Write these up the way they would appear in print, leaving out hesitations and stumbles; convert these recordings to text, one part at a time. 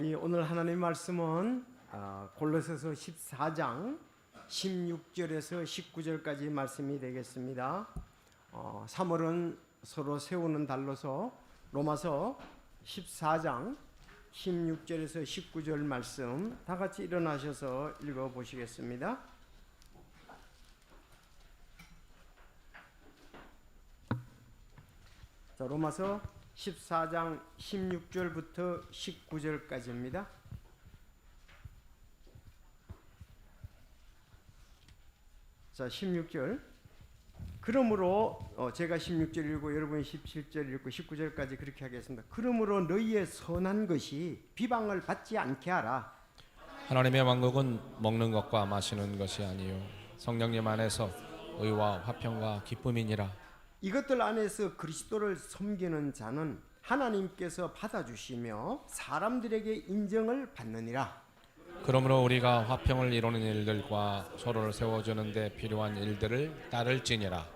우리 오늘 하나님 말씀은 골로새서 14장 16절에서 19절까지 말씀이 되겠습니다. 3월은 서로 세우는 달로서 로마서 14장 16절에서 19절 말씀 다 같이 일어나셔서 읽어보시겠습니다. 자, 로마서 14장 16절부터 19절까지입니다. 자, 16절. 그러므로 제가 16절 읽고 여러분이 17절 읽고 19절까지 그렇게 하겠습니다. 그러므로 너희의 선한 것이 비방을 받지 않게 하라. 하나님의 왕국은 먹는 것과 마시는 것이 아니요 성령님 안에서 의와 화평과 기쁨이니라. 이것들 안에서 그리스도를 섬기는 자는 하나님께서 받아주시며 사람들에게 인정을 받느니라. 그러므로 우리가 화평을 이루는 일들과 서로를 세워주는 데 필요한 일들을 따를지니라.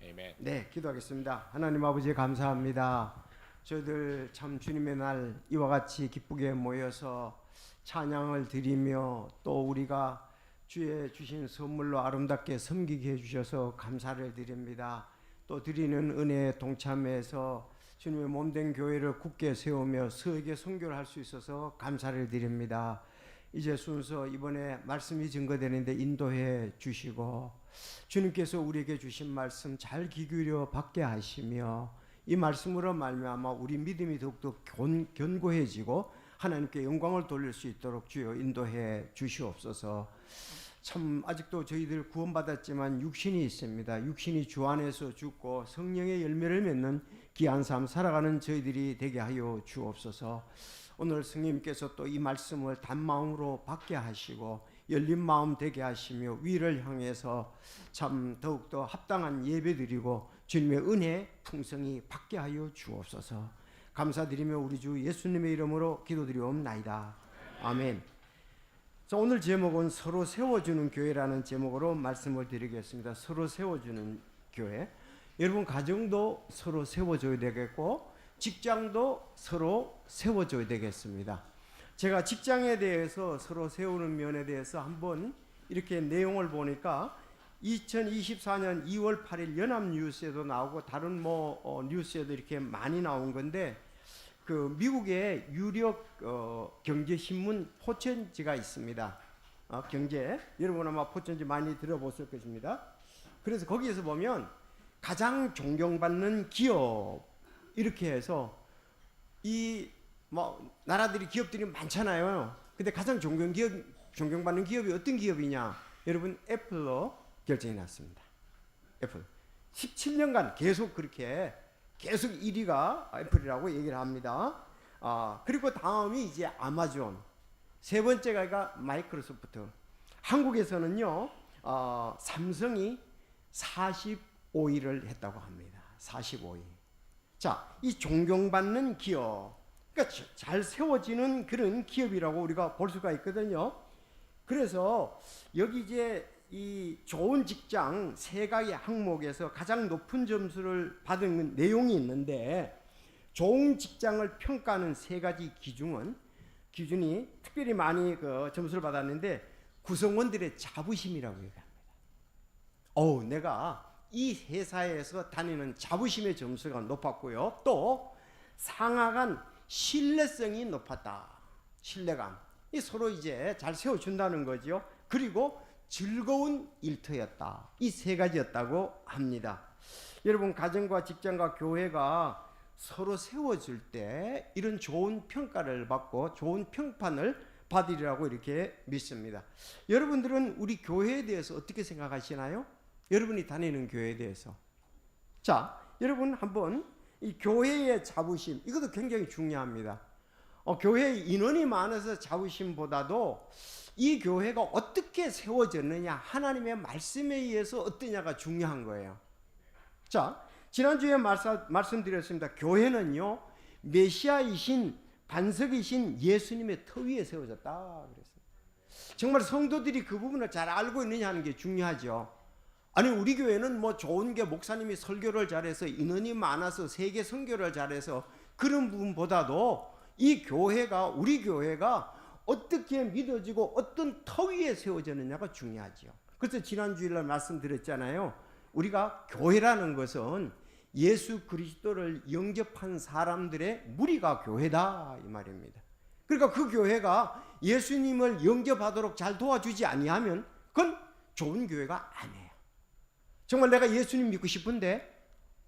아멘. 네, 기도하겠습니다. 하나님 아버지 감사합니다. 저희들 참 주님의 날 이와 같이 기쁘게 모여서 찬양을 드리며 또 우리가 주의 주신 선물로 아름답게 섬기게 해주셔서 감사를 드립니다. 또 드리는 은혜에 동참해서 주님의 몸된 교회를 굳게 세우며 서에게 선교를 할 수 있어서 감사를 드립니다. 이제 순서 이번에 말씀이 증거되는데 인도해 주시고 주님께서 우리에게 주신 말씀 잘 귀 기울여 받게 하시며 이 말씀으로 말미암아 우리 믿음이 더욱더 견고해지고 하나님께 영광을 돌릴 수 있도록 주여 인도해 주시옵소서. 참 아직도 저희들 구원받았지만 육신이 있습니다. 육신이 주 안에서 죽고 성령의 열매를 맺는 귀한 삶 살아가는 저희들이 되게 하여 주옵소서. 오늘 성령님께서 또 이 말씀을 단마음으로 받게 하시고 열린 마음 되게 하시며 위를 향해서 참 더욱더 합당한 예배 드리고 주님의 은혜 풍성히 받게 하여 주옵소서. 감사드리며 우리 주 예수님의 이름으로 기도드리옵나이다. 아멘. 자, 오늘 제목은 서로 세워주는 교회라는 제목으로 말씀을 드리겠습니다. 서로 세워주는 교회. 여러분 가정도 서로 세워줘야 되겠고 직장도 서로 세워줘야 되겠습니다. 제가 직장에 대해서 서로 세우는 면에 대해서 한번 이렇게 내용을 보니까 2024년 2월 8일 연합뉴스에도 나오고 다른 뉴스에도 이렇게 많이 나온 건데 그 미국의 유력 경제신문 포천지가 있습니다. 경제 여러분 아마 포천지 많이 들어보실 것입니다. 그래서 거기에서 보면 가장 존경받는 기업 이렇게 해서 이 나라들이 기업들이 많잖아요. 근데 가장 존경받는 기업이 어떤 기업이냐? 여러분 애플로 결정이 났습니다. 애플 17년간 계속 그렇게 계속 1위가 애플이라고 얘기를 합니다. 그리고 다음이 이제 아마존, 세 번째가 마이크로소프트. 한국에서는요 삼성이 45위를 했다고 합니다. 45위. 자, 이 존경받는 기업, 그러니까 잘 세워지는 그런 기업이라고 우리가 볼 수가 있거든요. 그래서 여기 이제 이 좋은 직장 세 가지 항목에서 가장 높은 점수를 받은 내용이 있는데 좋은 직장을 평가하는 세 가지 기준이 특별히 많이 그 점수를 받았는데 구성원들의 자부심이라고 얘기합니다. 내가 이 회사에서 다니는 자부심의 점수가 높았고요. 또 상하간 신뢰성이 높았다. 신뢰감. 이 서로 이제 잘 세워준다는 거죠. 그리고 즐거운 일터였다. 이 세 가지였다고 합니다. 여러분 가정과 직장과 교회가 서로 세워줄 때 이런 좋은 평가를 받고 좋은 평판을 받으리라고 이렇게 믿습니다. 여러분들은 우리 교회에 대해서 어떻게 생각하시나요? 여러분이 다니는 교회에 대해서. 자, 여러분 한번 이 교회의 자부심 이것도 굉장히 중요합니다. 교회에 인원이 많아서 자부심보다도 이 교회가 어떻게 세워졌느냐 하나님의 말씀에 의해서 어떠냐가 중요한 거예요. 자, 지난주에 말씀드렸습니다. 교회는요 메시아이신 반석이신 예수님의 터 위에 세워졌다 그랬어요. 정말 성도들이 그 부분을 잘 알고 있느냐 하는 게 중요하죠. 아니 우리 교회는 좋은 게 목사님이 설교를 잘해서 인원이 많아서 세계 선교를 잘해서 그런 부분보다도 이 교회가, 우리 교회가 어떻게 믿어지고 어떤 터 위에 세워졌느냐가 중요하지요. 그래서 지난 주일날 말씀드렸잖아요. 우리가 교회라는 것은 예수 그리스도를 영접한 사람들의 무리가 교회다 이 말입니다. 그러니까 그 교회가 예수님을 영접하도록 잘 도와주지 아니하면 그건 좋은 교회가 아니에요. 정말 내가 예수님 믿고 싶은데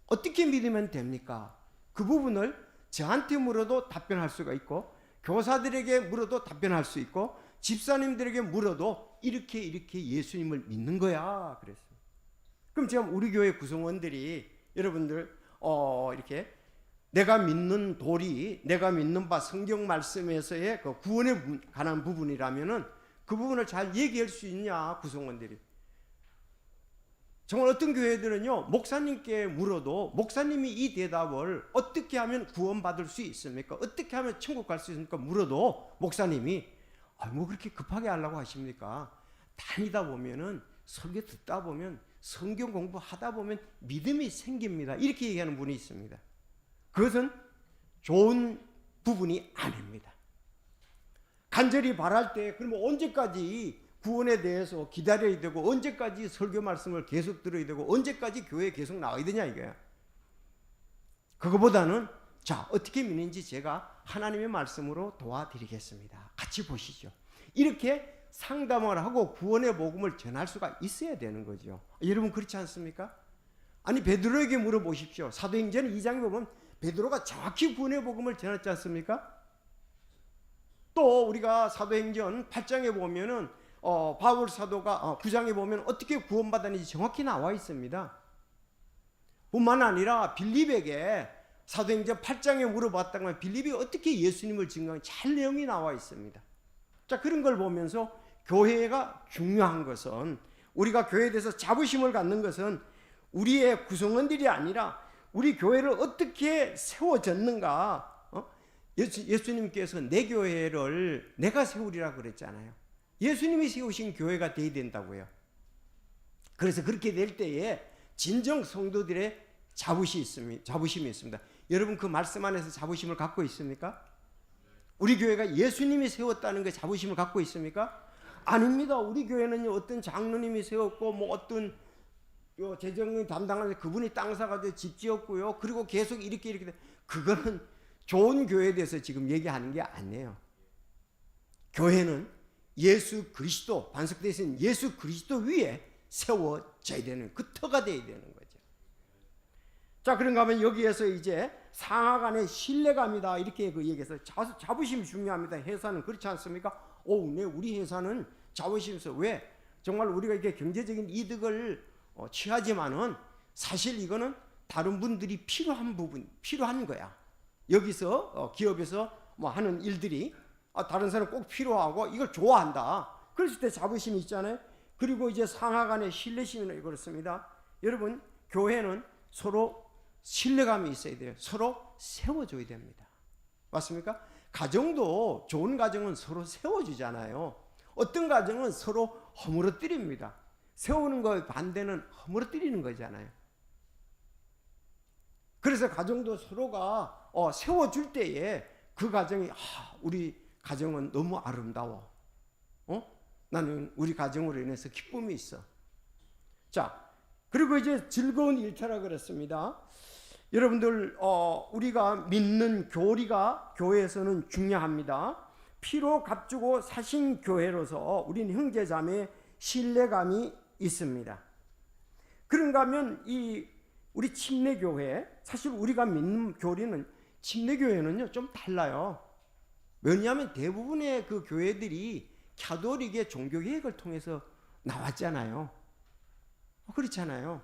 어떻게 믿으면 됩니까? 그 부분을 저한테 물어도 답변할 수가 있고, 교사들에게 물어도 답변할 수 있고, 집사님들에게 물어도 이렇게 예수님을 믿는 거야 그랬어요. 그럼 지금 우리 교회 구성원들이 여러분들 이렇게 내가 믿는 도리, 내가 믿는 바 성경 말씀에서의 그 구원에 관한 부분이라면은 그 부분을 잘 얘기할 수 있냐 구성원들이. 정말 어떤 교회들은요, 목사님께 물어도 목사님이 이 대답을 어떻게 하면 구원받을 수 있습니까? 어떻게 하면 천국 갈 수 있습니까? 물어도 목사님이 뭐 그렇게 급하게 하려고 하십니까? 다니다 보면은, 설교 듣다 보면, 성경 공부하다 보면 믿음이 생깁니다. 이렇게 얘기하는 분이 있습니다. 그것은 좋은 부분이 아닙니다. 간절히 바랄 때 그러면 언제까지 구원에 대해서 기다려야 되고, 언제까지 설교 말씀을 계속 들어야 되고, 언제까지 교회에 계속 나와야 되냐 이거야. 그거보다는 자, 어떻게 믿는지 제가 하나님의 말씀으로 도와드리겠습니다. 같이 보시죠. 이렇게 상담을 하고 구원의 복음을 전할 수가 있어야 되는 거죠. 여러분 그렇지 않습니까? 아니 베드로에게 물어보십시오. 사도행전 2장에 보면 베드로가 정확히 구원의 복음을 전했지 않습니까? 또 우리가 사도행전 8장에 보면은 바울 사도가 9장에 보면 어떻게 구원받았는지 정확히 나와 있습니다. 뿐만 아니라 빌립에게 사도행전 8장에 물어봤다면 빌립이 어떻게 예수님을 증거하는지 잘 내용이 나와 있습니다. 자, 그런 걸 보면서 교회가 중요한 것은, 우리가 교회에 대해서 자부심을 갖는 것은 우리의 구성원들이 아니라 우리 교회를 어떻게 세워졌는가. 예수님께서 내 교회를 내가 세우리라 그랬잖아요. 예수님이 세우신 교회가 되어야 된다고요. 그래서 그렇게 될 때에 진정 성도들의 자부심이 있습니다. 여러분 그 말씀 안에서 자부심을 갖고 있습니까? 우리 교회가 예수님이 세웠다는 게 자부심을 갖고 있습니까? 아닙니다. 우리 교회는요, 어떤 장로님이 세웠고 뭐 어떤 재정을 담당하는 그분이 땅 사가지고 집 지었고요. 그리고 계속 이렇게 그거는 좋은 교회에 대해서 지금 얘기하는 게 아니에요. 교회는 예수 그리스도, 반석되어 있는 예수 그리스도 위에 세워져야 되는, 그 터가 되어야 되는 거죠. 자, 그런가 하면 여기에서 이제 상하 간의 신뢰감이다 이렇게 그 얘기해서 자부심이 중요합니다. 회사는 그렇지 않습니까? 네, 우리 회사는 자부심이 있어. 왜? 정말 우리가 이렇게 경제적인 이득을 취하지만은 사실 이거는 다른 분들이 필요한 거야. 여기서 기업에서 뭐 하는 일들이 다른 사람 꼭 필요하고 이걸 좋아한다. 그랬을 때 자부심이 있잖아요. 그리고 이제 상하 간의 신뢰심이 그렇습니다. 여러분, 교회는 서로 신뢰감이 있어야 돼요. 서로 세워줘야 됩니다. 맞습니까? 가정도, 좋은 가정은 서로 세워주잖아요. 어떤 가정은 서로 허물어뜨립니다. 세우는 거 반대는 허물어뜨리는 거잖아요. 그래서 가정도 서로가 세워줄 때에 그 가정이 우리 가정은 너무 아름다워. 나는 우리 가정으로 인해서 기쁨이 있어. 자, 그리고 이제 즐거운 일터라 그랬습니다. 여러분들 우리가 믿는 교리가 교회에서는 중요합니다. 피로 값주고 사신 교회로서 우리는 형제자매의 신뢰감이 있습니다. 그런가 하면 우리 침례교회, 사실 우리가 믿는 교리는 침례교회는요 좀 달라요. 왜냐하면 대부분의 그 교회들이 가톨릭의 종교개혁을 통해서 나왔잖아요. 그렇잖아요.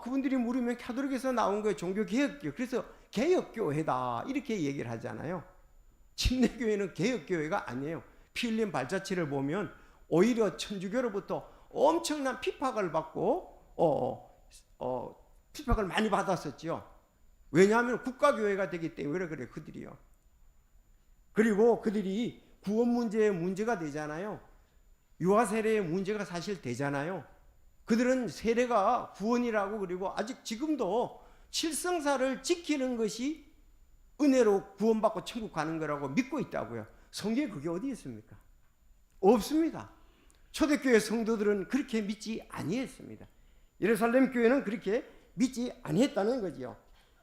그분들이 물으면 가톨릭에서 나온 거예요. 종교개혁교. 그래서 개혁교회다 이렇게 얘기를 하잖아요. 침례교회는 개혁교회가 아니에요. 피 흘린 발자취를 보면 오히려 천주교로부터 엄청난 핍박을 받고 핍박을 많이 받았었죠. 왜냐하면 국가교회가 되기 때문에 그래 그들이요. 그리고 그들이 구원 문제가 되잖아요. 유아 세례의 문제가 사실 되잖아요. 그들은 세례가 구원이라고, 그리고 아직 지금도 칠성사를 지키는 것이 은혜로 구원받고 천국 가는 거라고 믿고 있다고요. 성경에 그게 어디 있습니까? 없습니다. 초대교회 성도들은 그렇게 믿지 아니했습니다. 예루살렘 교회는 그렇게 믿지 아니했다는 거지요.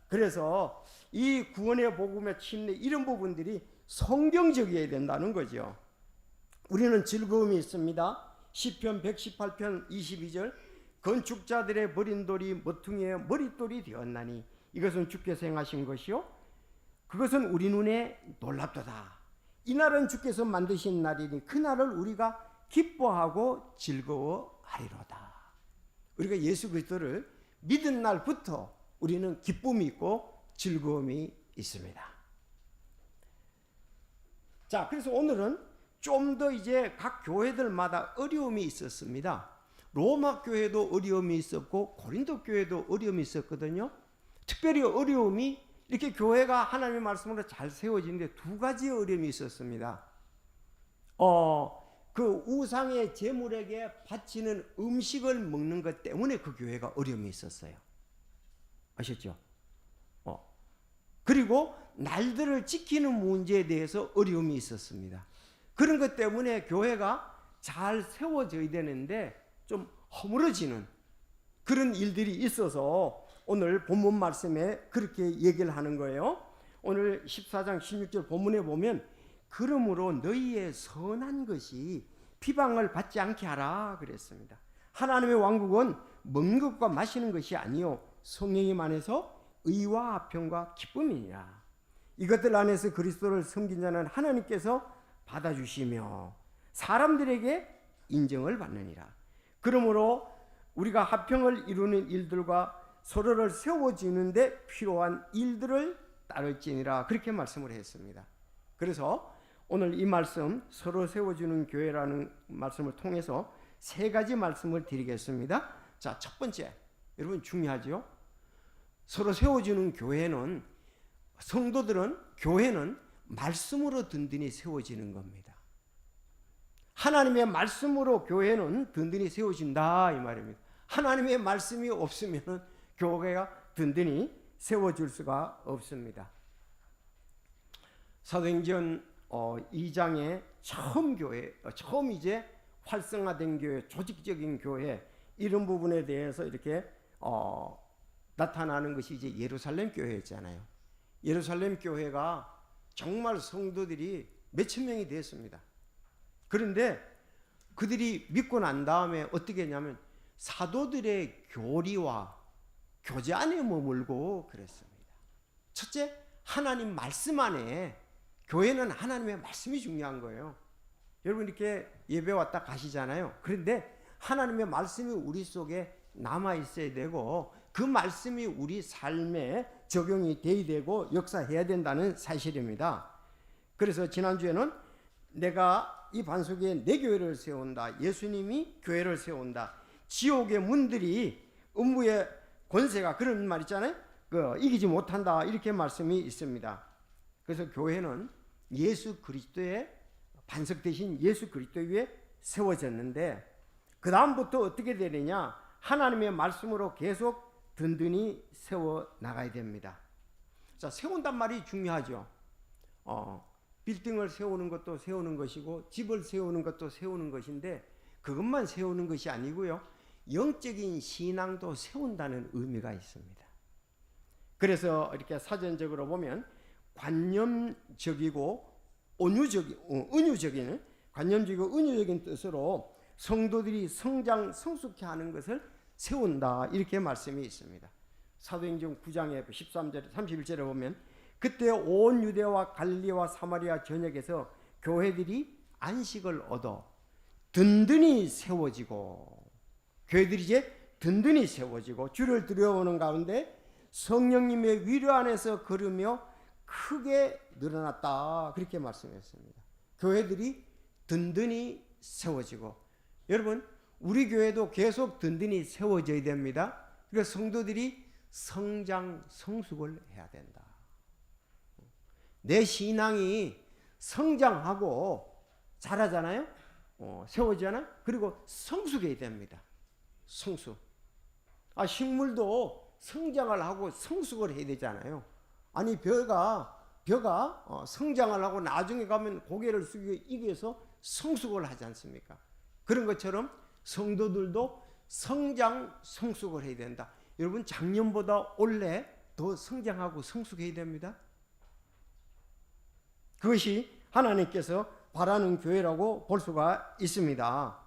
그래서 이 구원의 복음의 침례 이런 부분들이 성경적이어야 된다는 거죠. 우리는 즐거움이 있습니다. 시편 118편 22절 건축자들의 버린 돌이 모퉁이의 머릿돌이 되었나니 이것은 주께서 행하신 것이요 그것은 우리 눈에 놀랍도다. 이날은 주께서 만드신 날이니 그 날을 우리가 기뻐하고 즐거워하리로다. 우리가 예수 그리스도를 믿은 날부터 우리는 기쁨이 있고 즐거움이 있습니다. 자, 그래서 오늘은 좀 더 이제 각 교회들마다 어려움이 있었습니다. 로마 교회도 어려움이 있었고 고린도 교회도 어려움이 있었거든요. 특별히 어려움이 이렇게 교회가 하나님의 말씀으로 잘 세워지는데 두 가지 어려움이 있었습니다. 그 우상의 제물에게 바치는 음식을 먹는 것 때문에 그 교회가 어려움이 있었어요. 아셨죠? 그리고 날들을 지키는 문제에 대해서 어려움이 있었습니다. 그런 것 때문에 교회가 잘 세워져야 되는데 좀 허물어지는 그런 일들이 있어서 오늘 본문 말씀에 그렇게 얘기를 하는 거예요. 오늘 14장 16절 본문에 보면 그러므로 너희의 선한 것이 비방을 받지 않게 하라 그랬습니다. 하나님의 왕국은 먹는 것과 마시는 것이 아니요 성령님 안에서 의와 화평과 기쁨이니라. 이것들 안에서 그리스도를 섬긴 자는 하나님께서 받아주시며 사람들에게 인정을 받느니라. 그러므로 우리가 화평을 이루는 일들과 서로를 세워지는데 필요한 일들을 따를지니라 그렇게 말씀을 했습니다. 그래서 오늘 이 말씀 서로 세워주는 교회라는 말씀을 통해서 세 가지 말씀을 드리겠습니다. 자, 첫 번째, 여러분 중요하죠. 서로 세워주는 교회는 성도들은 교회는 말씀으로 든든히 세워지는 겁니다. 하나님의 말씀으로 교회는 든든히 세워진다 이 말입니다. 하나님의 말씀이 없으면 교회가 든든히 세워질 수가 없습니다. 사도행전 2장의 처음 이제 활성화된 교회, 조직적인 교회 이런 부분에 대해서 이렇게 나타나는 것이 이제 예루살렘 교회였잖아요. 예루살렘 교회가 정말 성도들이 몇천 명이 됐습니다. 그런데 그들이 믿고 난 다음에 어떻게 했냐면 사도들의 교리와 교제 안에 머물고 그랬습니다. 첫째, 하나님 말씀 안에 교회는 하나님의 말씀이 중요한 거예요. 여러분 이렇게 예배 왔다 가시잖아요. 그런데 하나님의 말씀이 우리 속에 남아 있어야 되고 그 말씀이 우리 삶에 적용이 돼야 되고 역사해야 된다는 사실입니다. 그래서 지난주에는 내가 이 반석에 내 교회를 세운다. 예수님이 교회를 세운다. 지옥의 문들이 음부의 권세가 그런 말 있잖아요. 이기지 못한다. 이렇게 말씀이 있습니다. 그래서 교회는 예수 그리스도의 반석 대신 예수 그리스도 위에 세워졌는데 그 다음부터 어떻게 되느냐? 하나님의 말씀으로 계속 든든히 세워 나가야 됩니다. 자, 세운단 말이 중요하죠. 빌딩을 세우는 것도 세우는 것이고 집을 세우는 것도 세우는 것인데 그것만 세우는 것이 아니고요. 영적인 신앙도 세운다는 의미가 있습니다. 그래서 이렇게 사전적으로 보면 관념적이고 은유적인 관념적이고 은유적인 뜻으로 성도들이 성장 성숙해 하는 것을 세운다 이렇게 말씀이 있습니다. 사도행전 9장의 13절 31절에 보면 그때 온 유대와 갈릴리와 사마리아 전역에서 교회들이 안식을 얻어 든든히 세워지고 교회들이 이제 든든히 세워지고 주를 두려워하는 가운데 성령님의 위로 안에서 걸으며 크게 늘어났다 그렇게 말씀했습니다. 교회들이 든든히 세워지고 여러분 우리 교회도 계속 든든히 세워져야 됩니다. 그래서 성도들이 성장 성숙을 해야 된다. 내 신앙이 성장하고 자라잖아요. 세워지잖아요. 그리고 성숙해야 됩니다. 성숙. 식물도 성장을 하고 성숙을 해야 되잖아요. 아니 벼가 벼가 성장을 하고 나중에 가면 고개를 숙여서 성숙을 하지 않습니까? 그런 것처럼 성도들도 성장 성숙을 해야 된다. 여러분, 작년보다 올해 더 성장하고 성숙해야 됩니다. 그것이 하나님께서 바라는 교회라고 볼 수가 있습니다.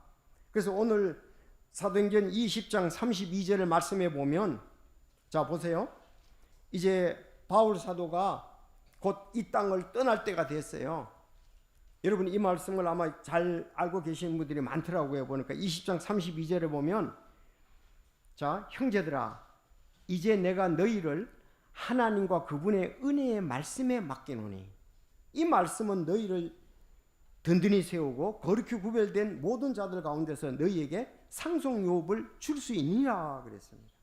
그래서 오늘 사도행전 20장 32절을 말씀해 보면, 자 보세요. 이제 바울 사도가 곧 이 땅을 떠날 때가 됐어요. 여러분, 이 말씀을 아마 잘 알고 계시는 분들이 많더라고요. 보니까 20장 32절에 보면, 자, 형제들아, 이제 내가 너희를 하나님과 그분의 은혜의 말씀에 맡기노니, 이 말씀은 너희를 든든히 세우고 거룩히 구별된 모든 자들 가운데서 너희에게 상속유업을 줄 수 있느니라 그랬습니다.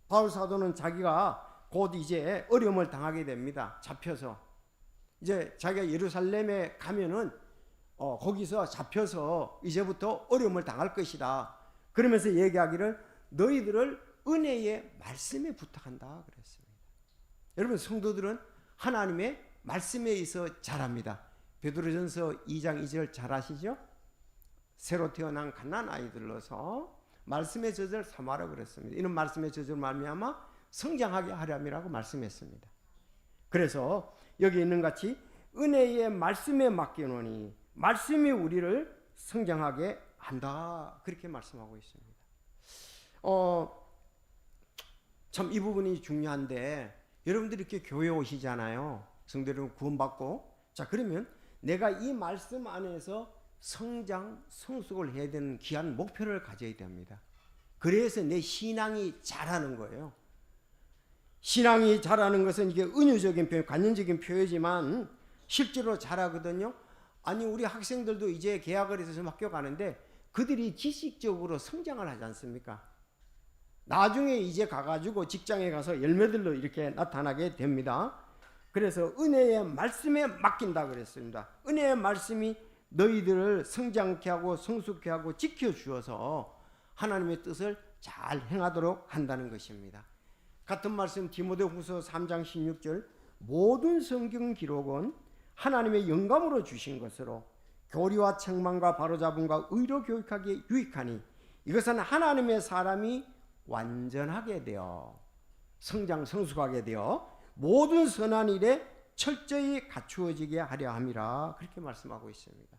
바울 사도는 자기가 곧 이제 어려움을 당하게 됩니다. 잡혀서 이제 자기가 예루살렘에 가면은 거기서 잡혀서 이제부터 어려움을 당할 것이다. 그러면서 얘기하기를 너희들을 은혜의 말씀에 부탁한다 그랬습니다. 여러분, 성도들은 하나님의 말씀에 있어 자랍니다. 베드로전서 2장 2절 잘 아시죠? 새로 태어난 갓난 아이들로서 말씀의 젖을 삼아라 그랬습니다. 이는 말씀의 젖을 말미암아 성장하게 하렴이라고 말씀했습니다. 그래서 여기 있는 같이 은혜의 말씀에 맡기노니 말씀이 우리를 성장하게 한다, 그렇게 말씀하고 있습니다. 참 이 부분이 중요한데, 여러분들이 이렇게 교회 오시잖아요. 성도 여러분 구원받고, 자 그러면 내가 이 말씀 안에서 성장 성숙을 해야 되는 귀한 목표를 가져야 됩니다. 그래서 내 신앙이 자라는 거예요. 신앙이 자라는 것은 이게 은유적인 표현, 관념적인 표현이지만 실제로 자라거든요. 아니, 우리 학생들도 이제 개학을 해서 학교 가는데 그들이 지식적으로 성장을 하지 않습니까? 나중에 이제 가가지고 직장에 가서 열매들로 이렇게 나타나게 됩니다. 그래서 은혜의 말씀에 맡긴다 그랬습니다. 은혜의 말씀이 너희들을 성장케 하고 성숙케 하고 지켜주어서 하나님의 뜻을 잘 행하도록 한다는 것입니다. 같은 말씀 디모데후서 3장 16절, 모든 성경 기록은 하나님의 영감으로 주신 것으로 교리와 책망과 바로잡음과 의로 교육하기에 유익하니 이것은 하나님의 사람이 완전하게 되어 성장 성숙하게 되어 모든 선한 일에 철저히 갖추어지게 하려 함이라, 그렇게 말씀하고 있습니다.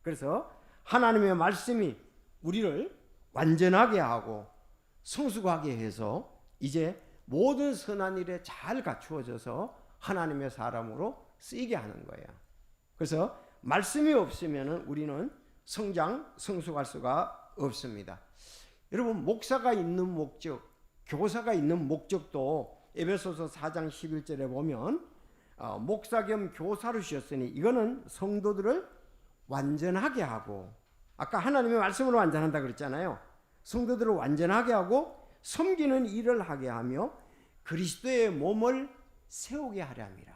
그래서 하나님의 말씀이 우리를 완전하게 하고 성숙하게 해서 이제 모든 선한 일에 잘 갖추어져서 하나님의 사람으로 쓰이게 하는 거예요. 그래서 말씀이 없으면 우리는 성장 성숙할 수가 없습니다. 여러분, 목사가 있는 목적, 교사가 있는 목적도 에베소서 4장 11절에 보면 목사 겸 교사로 주셨으니 이거는 성도들을 완전하게 하고, 아까 하나님의 말씀으로 완전한다 그랬잖아요. 성도들을 완전하게 하고 섬기는 일을 하게 하며 그리스도의 몸을 세우게 하려 함이라.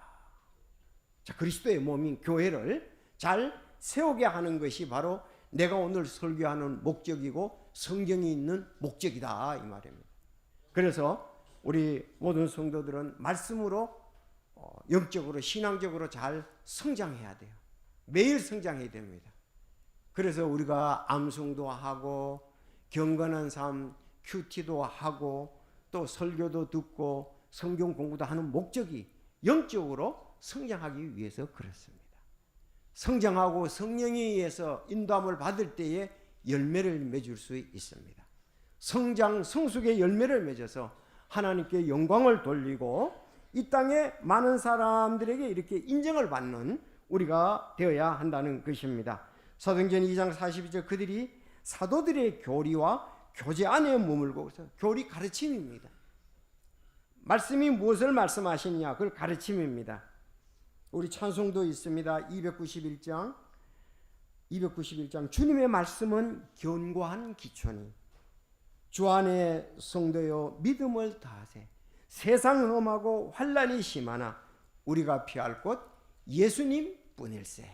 자, 그리스도의 몸인 교회를 잘 세우게 하는 것이 바로 내가 오늘 설교하는 목적이고 성경이 있는 목적이다, 이 말입니다. 그래서 우리 모든 성도들은 말씀으로 영적으로 신앙적으로 잘 성장해야 돼요. 매일 성장해야 됩니다. 그래서 우리가 암송도 하고 경건한 삶 큐티도 하고 또 설교도 듣고 성경 공부도 하는 목적이 영적으로 성장하기 위해서 그렇습니다. 성장하고 성령에 의해서 인도함을 받을 때에 열매를 맺을 수 있습니다. 성장 성숙의 열매를 맺어서 하나님께 영광을 돌리고 이 땅에 많은 사람들에게 이렇게 인정을 받는 우리가 되어야 한다는 것입니다. 사도행전 2장 42절, 그들이 사도들의 교리와 교제 안에 머물고, 교리 가르침입니다. 말씀이 무엇을 말씀하시느냐, 그걸 가르침입니다. 우리 찬송도 있습니다. 291장 주님의 말씀은 견고한 기초니 주 안에 성도여 믿음을 다하세. 세상 험하고 환난이 심하나 우리가 피할 곳 예수님 뿐일세.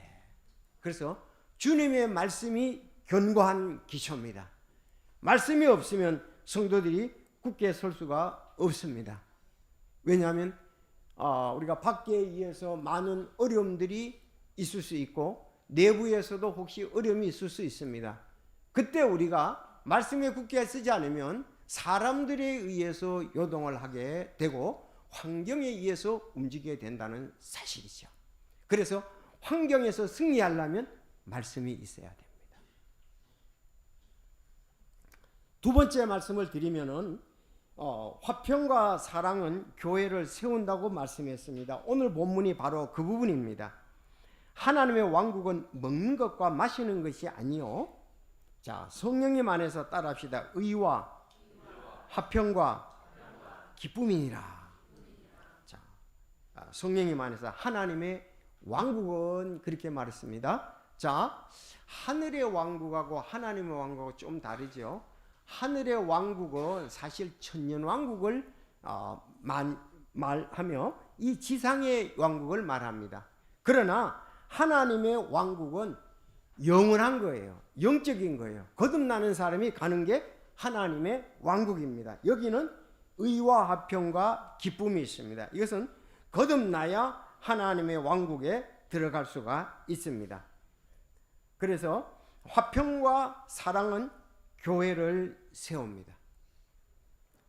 그래서 주님의 말씀이 견고한 기초입니다. 말씀이 없으면 성도들이 굳게 설 수가 없습니다. 왜냐하면 우리가 밖에 의해서 많은 어려움들이 있을 수 있고 내부에서도 혹시 어려움이 있을 수 있습니다. 그때 우리가 말씀에 굳게 쓰지 않으면 사람들에 의해서 요동을 하게 되고 환경에 의해서 움직이게 된다는 사실이죠. 그래서 환경에서 승리하려면 말씀이 있어야 됩니다. 두 번째 말씀을 드리면은 화평과 사랑은 교회를 세운다고 말씀했습니다. 오늘 본문이 바로 그 부분입니다. 하나님의 왕국은 먹는 것과 마시는 것이 아니요. 자, 성령님 안에서 따라합시다. 의와 화평과 기쁨이니라. 자, 성령님 안에서 하나님의 왕국은 그렇게 말했습니다. 자, 하늘의 왕국하고 하나님의 왕국하고 좀 다르죠. 하늘의 왕국은 사실 천년 왕국을 말하며 이 지상의 왕국을 말합니다. 그러나 하나님의 왕국은 영원한 거예요. 영적인 거예요. 거듭나는 사람이 가는 게 하나님의 왕국입니다. 여기는 의와 화평과 기쁨이 있습니다. 이것은 거듭나야 하나님의 왕국에 들어갈 수가 있습니다. 그래서 화평과 사랑은 교회를 세웁니다.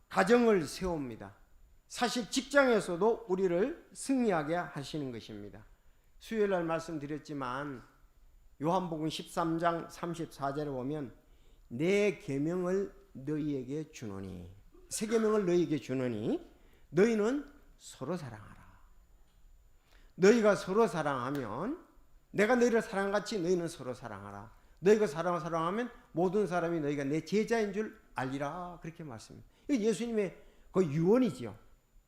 가정을 세웁니다. 사실 직장에서도 우리를 승리하게 하시는 것입니다. 수요일날 말씀드렸지만 요한복음 13장 34절에 보면 내 계명을 너희에게 주노니, 새 계명을 너희에게 주노니 너희는 서로 사랑하라. 너희가 서로 사랑하면 내가 너희를 사랑같이 너희는 서로 사랑하라. 너희가 사랑하면 모든 사람이 너희가 내 제자인 줄 알리라. 그렇게 말씀합니다. 이거 예수님의 그 유언이지요.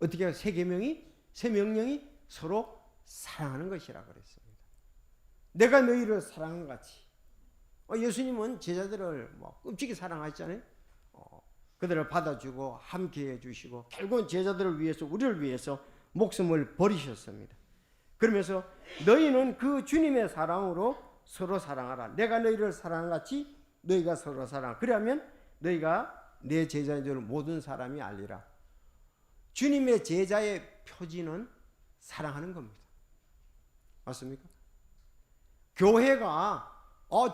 어떻게 새 계명이, 새 명령이 서로 사랑하는 것이라 그랬습니다. 내가 너희를 사랑한 같이. 예수님은 제자들을 끔찍이 사랑하셨잖아요. 그들을 받아주고 함께해 주시고 결국은 제자들을 위해서, 우리를 위해서 목숨을 버리셨습니다. 그러면서 너희는 그 주님의 사랑으로 서로 사랑하라. 내가 너희를 사랑한 같이 너희가 서로 사랑하라. 그러면 너희가 내 제자인 줄 모든 사람이 알리라. 주님의 제자의 표지는 사랑하는 겁니다. 맞습니까? 교회가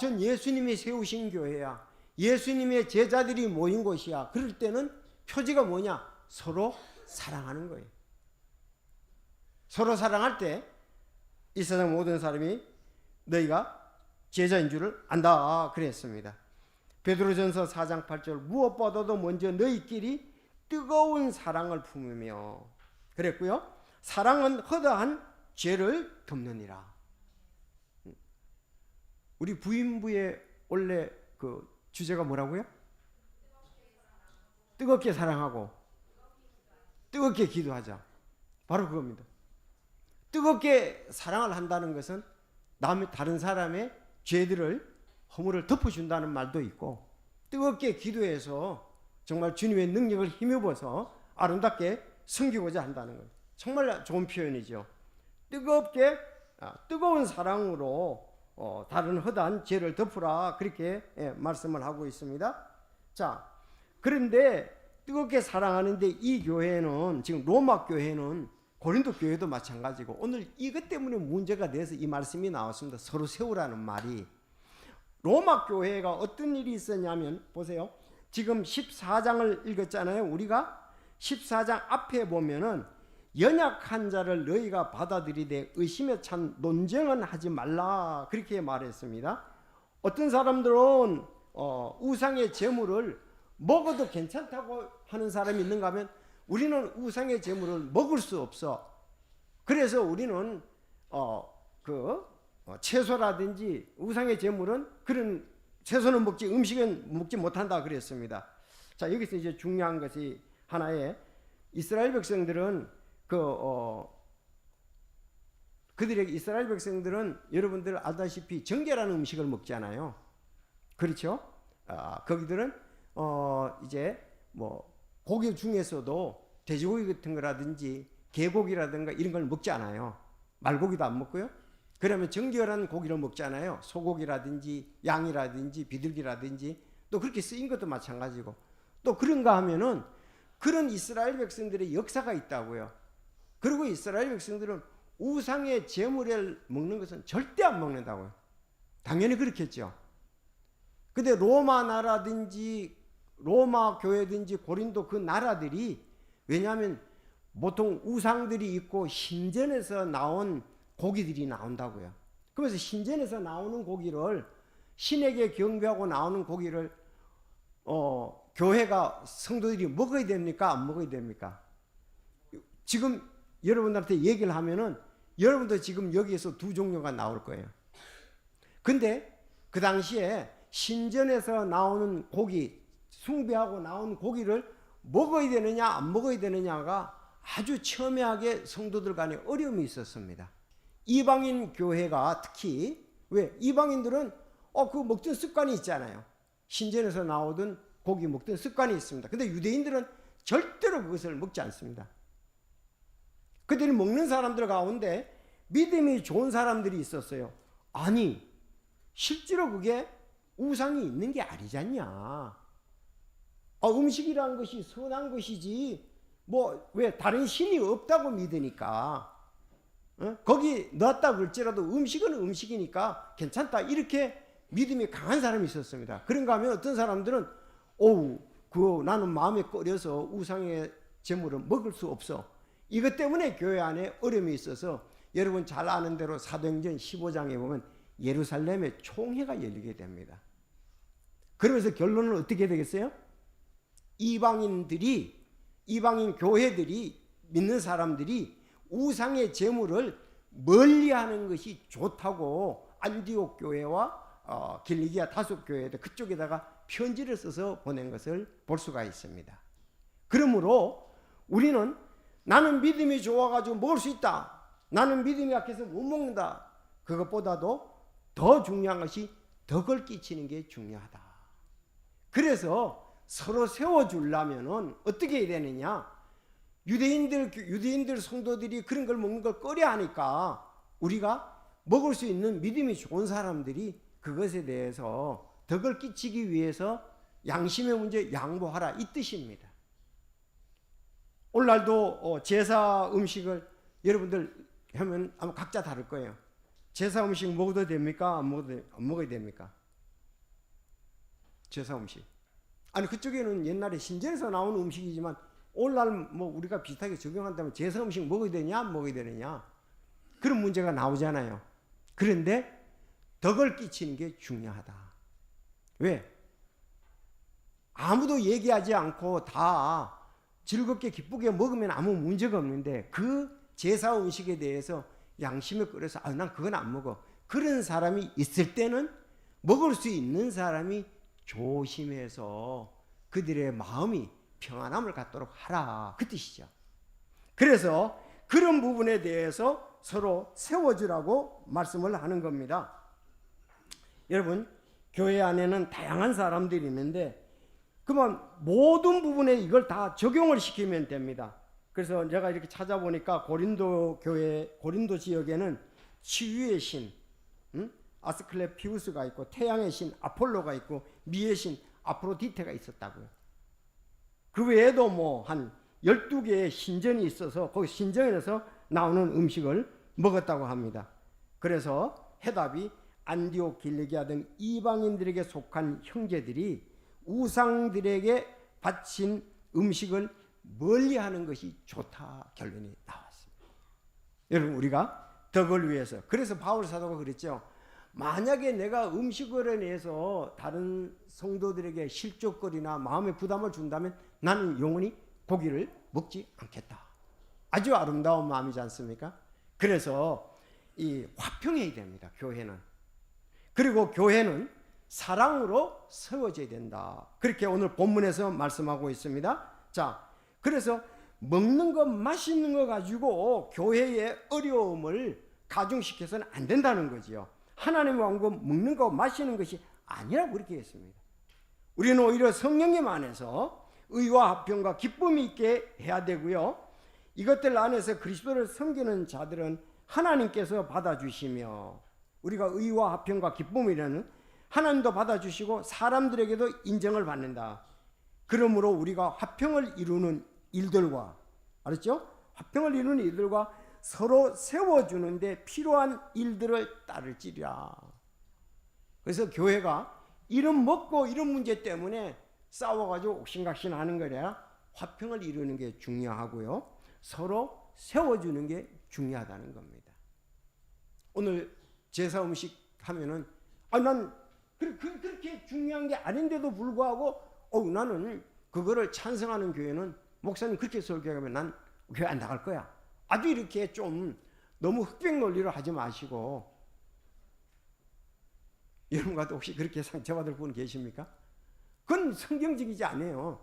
전 예수님이 세우신 교회야. 예수님의 제자들이 모인 곳이야. 그럴 때는 표지가 뭐냐? 서로 사랑하는 거예요. 서로 사랑할 때 이 세상 모든 사람이 너희가 제자인 줄을 안다 그랬습니다. 베드로전서 4장 8절 무엇보다도 먼저 너희끼리 뜨거운 사랑을 품으며 그랬고요. 사랑은 허다한 죄를 덮느니라. 우리 부인부의 원래 그 주제가 뭐라고요? 뜨겁게 사랑하고 뜨겁게 기도하자. 바로 그겁니다. 뜨겁게 사랑을 한다는 것은 다른 사람의 죄들을, 허물을 덮어준다는 말도 있고, 뜨겁게 기도해서 정말 주님의 능력을 힘입어서 아름답게 섬기고자 한다는 거예요. 정말 좋은 표현이죠. 뜨거운 사랑으로 다른 허다한 죄를 덮으라. 그렇게 말씀을 하고 있습니다. 자, 그런데 뜨겁게 사랑하는데 이 교회는, 지금 로마 교회는 고린도 교회도 마찬가지고 오늘 이것 때문에 문제가 돼서 이 말씀이 나왔습니다. 서로 세우라는 말이. 로마 교회가 어떤 일이 있었냐면 보세요. 지금 14장을 읽었잖아요. 우리가 14장 앞에 보면은 연약한 자를 너희가 받아들이되 의심에 찬 논쟁은 하지 말라. 그렇게 말했습니다. 어떤 사람들은 우상의 제물을 먹어도 괜찮다고 하는 사람이 있는가 하면 우리는 우상의 제물을 먹을 수 없어. 그래서 우리는 채소라든지 우상의 제물은 그런 채소는 먹지 음식은 먹지 못한다 그랬습니다. 자, 여기서 이제 중요한 것이 하나의 이스라엘 백성들은 그들의 이스라엘 백성들은 여러분들 알다시피 정결한 음식을 먹잖아요. 그렇죠? 거기들은 이제 고기 중에서도 돼지고기 같은 거라든지 개고기라든가 이런 걸 먹지 않아요. 말고기도 안 먹고요. 그러면 정결한 고기를 먹잖아요. 소고기라든지 양이라든지 비둘기라든지 또 그렇게 쓰인 것도 마찬가지고 또 그런가 하면은 그런 이스라엘 백성들의 역사가 있다고요. 그리고 이스라엘 백성들은 우상의 제물을 먹는 것은 절대 안 먹는다고요. 당연히 그렇겠죠. 근데 로마 나라든지 로마 교회든지 고린도 그 나라들이, 왜냐하면 보통 우상들이 있고 신전에서 나온 고기들이 나온다고요. 그래서 신전에서 나오는 고기를, 신에게 경배하고 나오는 고기를 교회가, 성도들이 먹어야 됩니까? 안 먹어야 됩니까? 지금 여러분들한테 얘기를 하면은 여러분도 지금 여기에서 두 종류가 나올 거예요. 근데 그 당시에 신전에서 나오는 고기, 숭배하고 나온 고기를 먹어야 되느냐 안 먹어야 되느냐가 아주 첨예하게 성도들 간에 어려움이 있었습니다. 이방인 교회가 특히, 왜? 이방인들은 그거 먹던 습관이 있잖아요. 신전에서 나오던 고기 먹던 습관이 있습니다. 근데 유대인들은 절대로 그것을 먹지 않습니다. 그들이 먹는 사람들 가운데 믿음이 좋은 사람들이 있었어요. 아니, 실제로 그게 우상이 있는 게 아니잖냐. 음식이라는 것이 선한 것이지, 왜 다른 신이 없다고 믿으니까, 거기 넣었다 그럴지라도 음식은 음식이니까 괜찮다, 이렇게 믿음이 강한 사람이 있었습니다. 그런가 하면 어떤 사람들은 나는 마음에 꺼려서 우상의 제물을 먹을 수 없어. 이것 때문에 교회 안에 어려움이 있어서, 여러분 잘 아는 대로 사도행전 15장에 보면 예루살렘에 총회가 열리게 됩니다. 그러면서 결론은 어떻게 되겠어요? 이방인 교회들이, 믿는 사람들이 우상의 제물을 멀리하는 것이 좋다고 안디옥 교회와 길리기아 다섯 교회들 그쪽에다가 편지를 써서 보낸 것을 볼 수가 있습니다. 그러므로 우리는, 나는 믿음이 좋아가지고 먹을 수 있다, 나는 믿음이 약해서 못 먹는다, 그것보다도 더 중요한 것이 덕을 끼치는 게 중요하다. 그래서 서로 세워주려면은 어떻게 해야 되느냐? 유대인들 성도들이 그런 걸 먹는 걸 꺼려 하니까 우리가 먹을 수 있는 믿음이 좋은 사람들이 그것에 대해서 덕을 끼치기 위해서 양심의 문제 양보하라, 이 뜻입니다. 오늘날도 제사 음식을 여러분들 하면 아마 각자 다를 거예요. 제사 음식 먹어도 됩니까? 안 먹어야 됩니까? 제사 음식. 아니, 그쪽에는 옛날에 신전에서 나오는 음식이지만 오늘날 우리가 비슷하게 적용한다면 제사 음식 먹어야 되냐 안 먹어야 되느냐, 그런 문제가 나오잖아요. 그런데 덕을 끼치는 게 중요하다. 왜? 아무도 얘기하지 않고 다 즐겁게 기쁘게 먹으면 아무 문제가 없는데, 그 제사 음식에 대해서 양심에 끌어서 난 그건 안 먹어, 그런 사람이 있을 때는 먹을 수 있는 사람이 조심해서 그들의 마음이 평안함을 갖도록 하라, 그 뜻이죠. 그래서 그런 부분에 대해서 서로 세워주라고 말씀을 하는 겁니다. 여러분, 교회 안에는 다양한 사람들이 있는데 그만 모든 부분에 이걸 다 적용을 시키면 됩니다. 그래서 제가 이렇게 찾아보니까 고린도 지역에는 치유의 신 아스클레피우스가 있고, 태양의 신 아폴로가 있고, 미의 신 아프로디테가 있었다고요. 그 외에도 한 12개의 신전이 있어서 거기 신전에서 나오는 음식을 먹었다고 합니다. 그래서 해답이, 안디옥, 길리기아 등 이방인들에게 속한 형제들이 우상들에게 바친 음식을 멀리하는 것이 좋다, 결론이 나왔습니다. 여러분, 우리가 덕을 위해서, 그래서 바울 사도가 그랬죠. 만약에 내가 음식으로 인해서 다른 성도들에게 실족거리나 마음의 부담을 준다면 나는 영원히 고기를 먹지 않겠다. 아주 아름다운 마음이지 않습니까? 그래서 이 화평해야 됩니다, 교회는. 그리고 교회는 사랑으로 세워져야 된다, 그렇게 오늘 본문에서 말씀하고 있습니다. 자, 그래서 먹는 것, 마시는 거 가지고 교회의 어려움을 가중시켜서는 안 된다는 거지요. 하나님의 왕국 먹는 거, 마시는 것이 아니라고 그렇게 했습니다. 우리는 오히려 성령님 안에서 의와 화평과 기쁨이 있게 해야 되고요. 이것들 안에서 그리스도를 섬기는 자들은 하나님께서 받아주시며, 우리가 의와 화평과 기쁨이라는 하나님도 받아주시고 사람들에게도 인정을 받는다. 그러므로 우리가 화평을 이루는 일들과, 알았죠? 화평을 이루는 이들과 서로 세워주는데 필요한 일들을 따를지리라. 그래서 교회가 이런 먹고 이런 문제 때문에 싸워가지고 옥신각신하는 거냐, 화평을 이루는 게 중요하고요, 서로 세워주는 게 중요하다는 겁니다. 오늘 제사 음식 하면은 난 그렇게 중요한 게 아닌데도 불구하고 나는 그거를 찬성하는 교회는 목사님 그렇게 설교하면 난 교회 안 나갈 거야. 아주 이렇게 좀 너무 흑백 논리로 하지 마시고, 여러분과도 혹시 그렇게 상처받을 분 계십니까? 그건 성경적이지 않아요.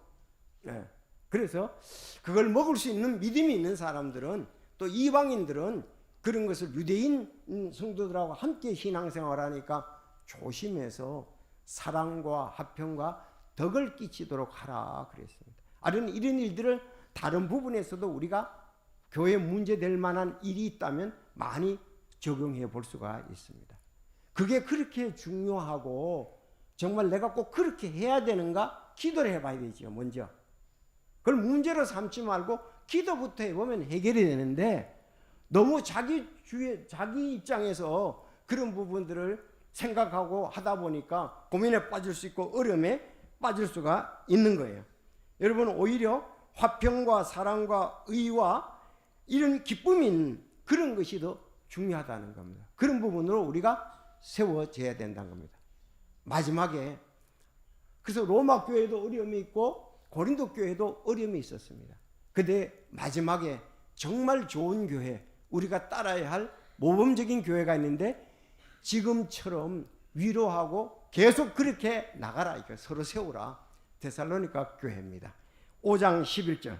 네. 그래서 그걸 먹을 수 있는 믿음이 있는 사람들은, 또 이방인들은 그런 것을 유대인 성도들하고 함께 신앙생활하니까 조심해서 사랑과 화평과 덕을 끼치도록 하라 그랬습니다. 이런 일들을 다른 부분에서도 우리가 교회에 문제될 만한 일이 있다면 많이 적용해 볼 수가 있습니다. 그게 그렇게 중요하고 정말 내가 꼭 그렇게 해야 되는가 기도를 해봐야 되죠. 먼저 그걸 문제로 삼지 말고 기도부터 해보면 해결이 되는데, 너무 자기 입장에서 그런 부분들을 생각하고 하다 보니까 고민에 빠질 수 있고 어려움에 빠질 수가 있는 거예요. 여러분, 오히려 화평과 사랑과 의와 이런 기쁨이 있는 그런 것이 더 중요하다는 겁니다. 그런 부분으로 우리가 세워져야 된다는 겁니다. 마지막에, 그래서 로마 교회도 어려움이 있고 고린도 교회도 어려움이 있었습니다. 근데 마지막에 정말 좋은 교회, 우리가 따라야 할 모범적인 교회가 있는데, 지금처럼 위로하고 계속 그렇게 나가라, 이거 서로 세우라. 데살로니가 교회입니다. 5장 11절.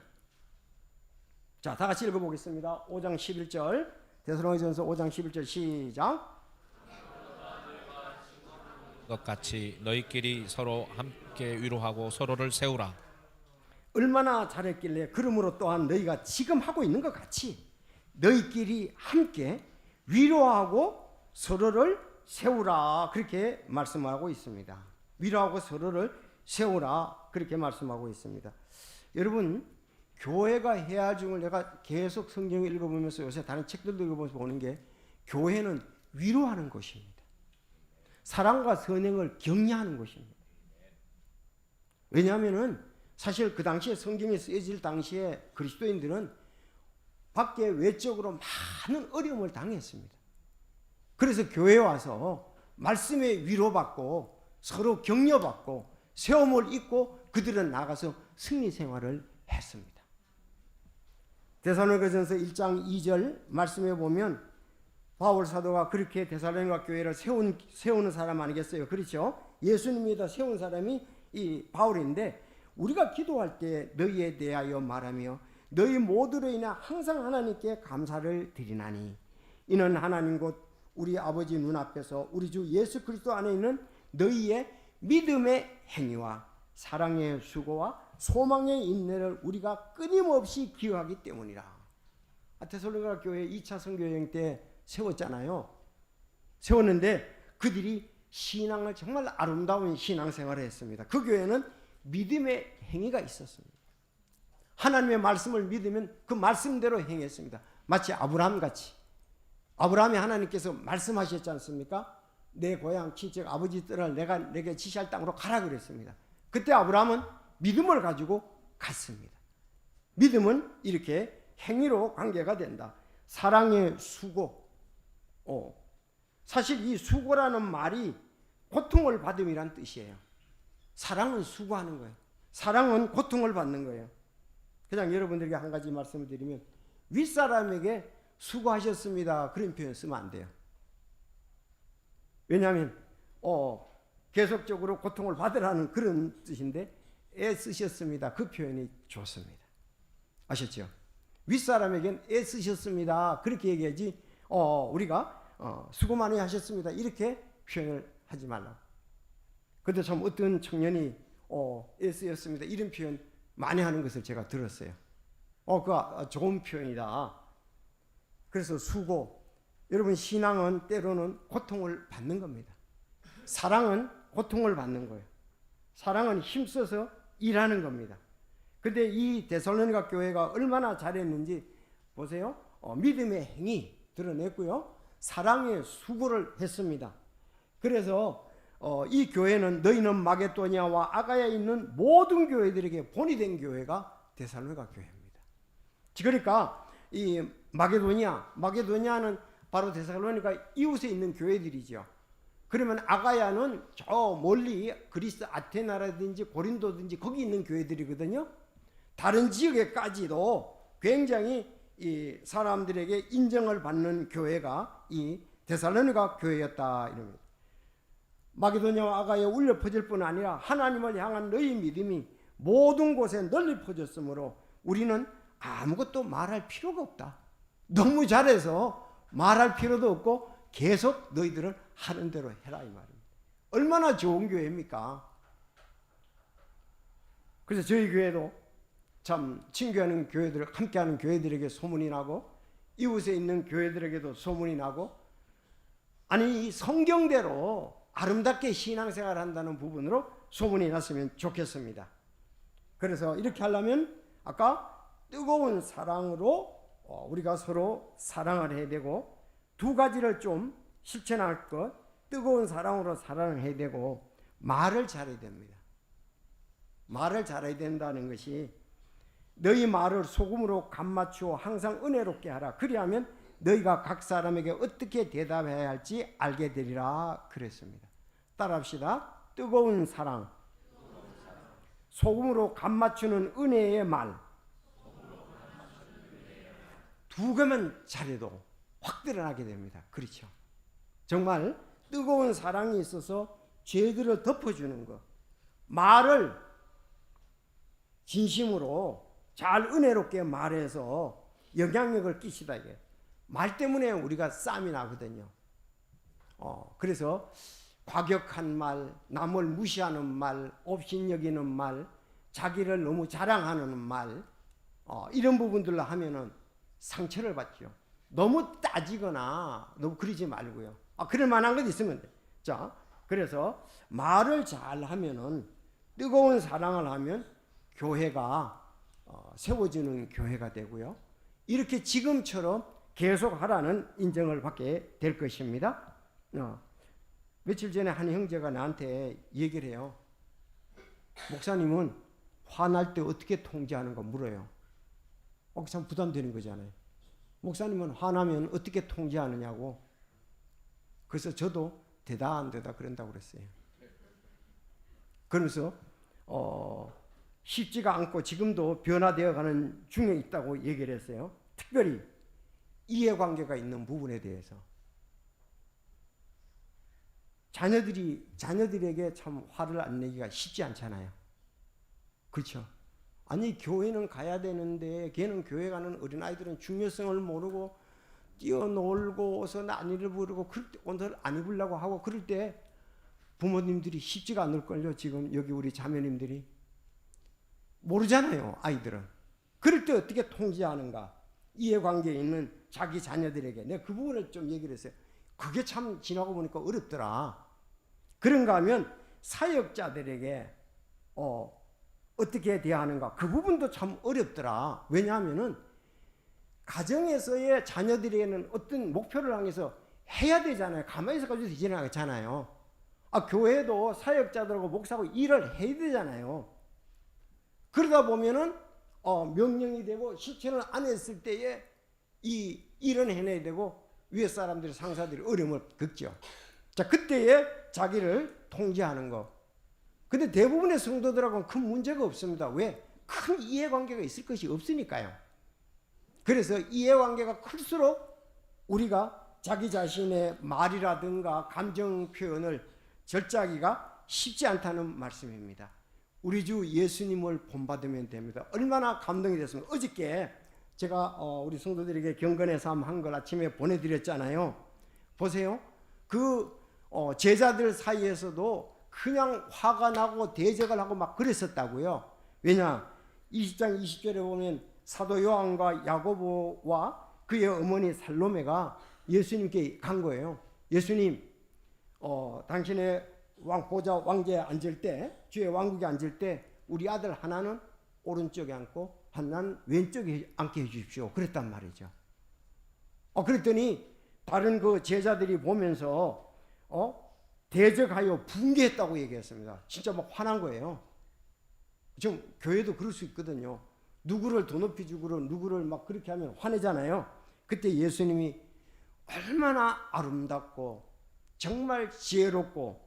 자, 다 같이 읽어보겠습니다. 5장 11절. 데살로니전서 5장 11절 시작. 것 같이 너희끼리 서로 함께 위로하고 서로를 세우라. 얼마나 잘했길래 그러므로 또한 너희가 지금 하고 있는 것 같이 너희끼리 함께 위로하고 서로를 세우라, 그렇게 말씀하고 있습니다. 위로하고 서로를 세우라, 그렇게 말씀하고 있습니다. 여러분, 교회가 해야 할 중을 내가 계속 성경을 읽어보면서 요새 다른 책들도 읽어보면서 보는 게, 교회는 위로하는 것입니다. 사랑과 선행을 격려하는 것입니다. 왜냐하면은 사실 그 당시에 성경이 쓰여질 당시에 그리스도인들은 밖에 외적으로 많은 어려움을 당했습니다. 그래서 교회에 와서 말씀에 위로받고 서로 격려받고 세움을 입고 그들은 나가서 승리 생활을 했습니다. 데살로니가전서 1장 2절 말씀에 보면 바울 사도가 그렇게 데살로니가 교회를 세우는 사람 아니겠어요? 그렇죠? 예수님이다 세운 사람이 이 바울인데, 우리가 기도할 때 너희에 대하여 말하며 너희 모두로 인해 항상 하나님께 감사를 드리나니 이는 하나님 곧 우리 아버지 눈앞에서 우리 주 예수 그리스도 안에 있는 너희의 믿음의 행위와 사랑의 수고와 소망의 인내를 우리가 끊임없이 기억하기 때문이라. 데살로니가 교회 2차 선교여행 때 세웠잖아요. 세웠는데 그들이 신앙을 정말 아름다운 신앙생활을 했습니다. 그 교회는 믿음의 행위가 있었습니다. 하나님의 말씀을 믿으면 그 말씀대로 행했습니다. 마치 아브라함같이. 아브라함이 하나님께서 말씀하셨지 않습니까? 내 고향 친척 아버지 뜰을 내게 지시할 땅으로 가라 그랬습니다. 그때 아브라함은 믿음을 가지고 갔습니다. 믿음은 이렇게 행위로 관계가 된다. 사랑의 수고. 사실 이 수고라는 말이 고통을 받음이란 뜻이에요. 사랑은 수고하는 거예요. 사랑은 고통을 받는 거예요. 그냥 여러분들에게 한 가지 말씀을 드리면, 윗사람에게 수고하셨습니다 그런 표현 쓰면 안 돼요. 왜냐하면 계속적으로 고통을 받으라는 그런 뜻인데, 애쓰셨습니다 그 표현이 좋습니다. 아셨죠? 윗사람에겐 애쓰셨습니다 그렇게 얘기하지, 우리가 수고 많이 하셨습니다 이렇게 표현을 하지 말라고. 근데 참 어떤 청년이 애쓰였습니다 이런 표현 많이 하는 것을 제가 들었어요. 그거 좋은 표현이다. 그래서 수고, 여러분 신앙은 때로는 고통을 받는 겁니다. 사랑은 고통을 받는 거예요. 사랑은 힘써서 일하는 겁니다. 근데 이 데살로니가 교회가 얼마나 잘했는지 보세요. 믿음의 행위 드러냈고요. 사랑의 수고를 했습니다. 그래서 이 교회는 너희는 마게도니아와 아가야에 있는 모든 교회들에게 본이 된 교회가 데살로니가 교회입니다. 그러니까 이 마게도니아는 바로 데살로니가 이웃에 있는 교회들이죠. 그러면 아가야는 저 멀리 그리스 아테나라든지 고린도든지 거기 있는 교회들이거든요. 다른 지역에까지도 굉장히 이 사람들에게 인정을 받는 교회가 이 데살로니가 교회였다 이럽니다. 마게도니아와 아가야에 울려 퍼질 뿐 아니라 하나님을 향한 너희 믿음이 모든 곳에 널리 퍼졌으므로 우리는 아무것도 말할 필요가 없다. 너무 잘해서 말할 필요도 없고 계속 너희들은 하는 대로 해라 이 말입니다. 얼마나 좋은 교회입니까? 그래서 저희 교회도 참 친교하는 교회들, 함께하는 교회들에게 소문이 나고 이웃에 있는 교회들에게도 소문이 나고, 아니 성경대로 아름답게 신앙생활을 한다는 부분으로 소문이 났으면 좋겠습니다. 그래서 이렇게 하려면 아까 뜨거운 사랑으로 우리가 서로 사랑을 해야 되고, 두 가지를 좀 실천할 것, 뜨거운 사랑으로 사랑을 해야 되고 말을 잘해야 됩니다. 말을 잘해야 된다는 것이 너희 말을 소금으로 간 맞추어 항상 은혜롭게 하라. 그리하면 너희가 각 사람에게 어떻게 대답해야 할지 알게 되리라 그랬습니다. 따라합시다. 뜨거운 사랑, 소금으로 간 맞추는 은혜의 말. 두 개만 잘해도 확 드러나게 됩니다. 그렇죠? 정말 뜨거운 사랑이 있어서 죄들을 덮어주는 것, 말을 진심으로 잘 은혜롭게 말해서 영향력을 끼치다. 이게 말 때문에 우리가 싸움이 나거든요. 그래서 과격한 말, 남을 무시하는 말, 업신여기는 말, 자기를 너무 자랑하는 말, 이런 부분들로 하면은 상처를 받죠. 너무 따지거나 너무 그러지 말고요. 그럴 만한 것 있으면 돼. 자, 그래서 말을 잘 하면은, 뜨거운 사랑을 하면 교회가 세워지는 교회가 되고요. 이렇게 지금처럼 계속 하라는 인정을 받게 될 것입니다. 며칠 전에 한 형제가 나한테 얘기를 해요. 목사님은 화날 때 어떻게 통제하는가 물어요. 참 부담되는 거잖아요. 목사님은 화나면 어떻게 통제하느냐고. 그래서 저도 되다 안 되다 그런다고 그랬어요. 그러면서 쉽지가 않고 지금도 변화되어 가는 중에 있다고 얘기를 했어요. 특별히 이해관계가 있는 부분에 대해서. 자녀들에게 참 화를 안 내기가 쉽지 않잖아요. 그렇죠? 아니 교회는 가야 되는데 걔는 교회 가는 어린아이들은 중요성을 모르고 뛰어놀고 어서 난리를 부르고 그럴 때 오늘 안 입으려고 하고 그럴 때 부모님들이 쉽지가 않을걸요. 지금 여기 우리 자매님들이 모르잖아요. 아이들은. 그럴 때 어떻게 통제하는가. 이해관계에 있는 자기 자녀들에게 내가 그 부분을 좀 얘기를 했어요. 그게 참 지나고 보니까 어렵더라. 그런가 하면 사역자들에게 어떻게 대하는가. 그 부분도 참 어렵더라. 왜냐하면은 가정에서의 자녀들에게는 어떤 목표를 향해서 해야 되잖아요. 가만히 있어가지고 되지는 않잖아요. 교회도 사역자들하고 목사하고 일을 해야 되잖아요. 그러다 보면은 명령이 되고 실천을 안 했을 때에 이 일은 해내야 되고 위에 사람들이 상사들이 어려움을 겪죠. 자, 그때에 자기를 통제하는 거. 근데 대부분의 성도들하고는 큰 문제가 없습니다. 왜? 큰 이해관계가 있을 것이 없으니까요. 그래서 이해관계가 클수록 우리가 자기 자신의 말이라든가 감정 표현을 절제하기가 쉽지 않다는 말씀입니다. 우리 주 예수님을 본받으면 됩니다. 얼마나 감동이 됐습니까? 어저께 제가 우리 성도들에게 경건의 삶 한 걸 아침에 보내드렸잖아요. 보세요. 그 제자들 사이에서도 그냥 화가 나고 대적을 하고 막 그랬었다고요. 왜냐? 20장 20절에 보면 사도 요한과 야고보와 그의 어머니 살로메가 예수님께 간 거예요. 예수님, 당신의 왕자에 앉을 때, 주의 왕국에 앉을 때 우리 아들 하나는 오른쪽에 앉고 난 왼쪽에 앉게 해주십시오. 그랬단 말이죠. 그랬더니 다른 그 제자들이 보면서 대적하여 붕괴했다고 얘기했습니다. 진짜 막 화난 거예요. 지금 교회도 그럴 수 있거든요. 누구를 더 높이 주고 누구를 막 그렇게 하면 화내잖아요. 그때 예수님이 얼마나 아름답고 정말 지혜롭고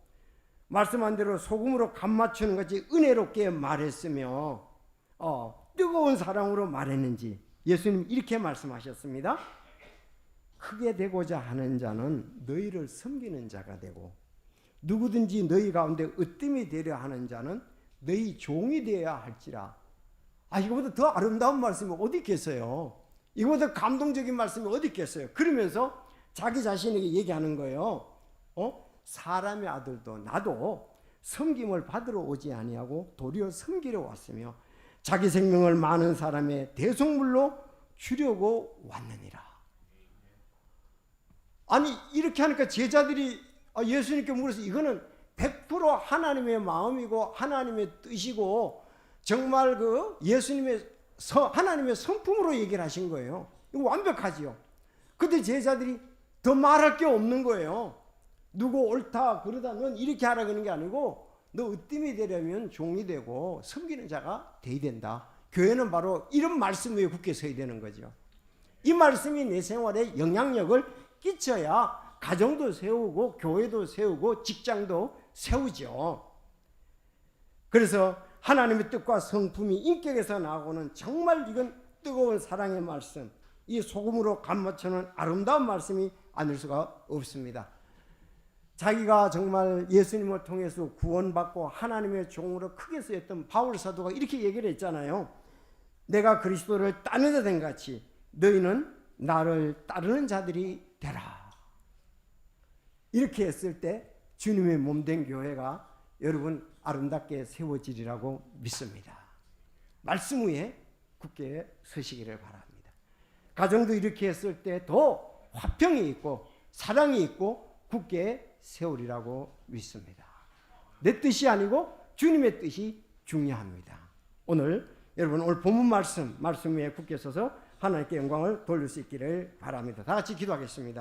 말씀한 대로 소금으로 간 맞추는 것이 은혜롭게 말했으며 뜨거운 사랑으로 말했는지 예수님 이렇게 말씀하셨습니다. 크게 되고자 하는 자는 너희를 섬기는 자가 되고 누구든지 너희 가운데 으뜸이 되려 하는 자는 너희 종이 되어야 할지라. 이거보다 더 아름다운 말씀이 어디 있겠어요? 이거보다 감동적인 말씀이 어디 있겠어요? 그러면서 자기 자신에게 얘기하는 거예요. 사람의 아들도 나도 섬김을 받으러 오지 아니하고 도리어 섬기러 왔으며 자기 생명을 많은 사람의 대속물로 주려고 왔느니라. 아니 이렇게 하니까 제자들이 예수님께 물어서 이거는 100% 하나님의 마음이고 하나님의 뜻이고 정말 그 하나님의 성품으로 얘기를 하신 거예요. 이거 완벽하지요. 근데 제자들이 더 말할 게 없는 거예요. 누구 옳다 그러다면 이렇게 하라 그러는 게 아니고 너 으뜸이 되려면 종이 되고 섬기는 자가 돼야 된다. 교회는 바로 이런 말씀 위에 굳게 서야 되는 거죠. 이 말씀이 내 생활에 영향력을 끼쳐야 가정도 세우고 교회도 세우고 직장도 세우죠. 그래서 하나님의 뜻과 성품이 인격에서 나오는 정말 이건 뜨거운 사랑의 말씀, 이 소금으로 간 맞추는 아름다운 말씀이 아닐 수가 없습니다. 자기가 정말 예수님을 통해서 구원받고 하나님의 종으로 크게 쓰였던 바울 사도가 이렇게 얘기를 했잖아요. 내가 그리스도를 따르는 자 된 같이 너희는 나를 따르는 자들이 되라. 이렇게 했을 때 주님의 몸된 교회가 여러분 아름답게 세워지리라고 믿습니다. 말씀 위에 굳게 서시기를 바랍니다. 가정도 이렇게 했을 때 더 화평이 있고 사랑이 있고 굳게 세우리라고 믿습니다. 내 뜻이 아니고 주님의 뜻이 중요합니다. 오늘 여러분 오늘 본문 말씀 위에 굳게 서서 하나님께 영광을 돌릴 수 있기를 바랍니다. 다 같이 기도하겠습니다.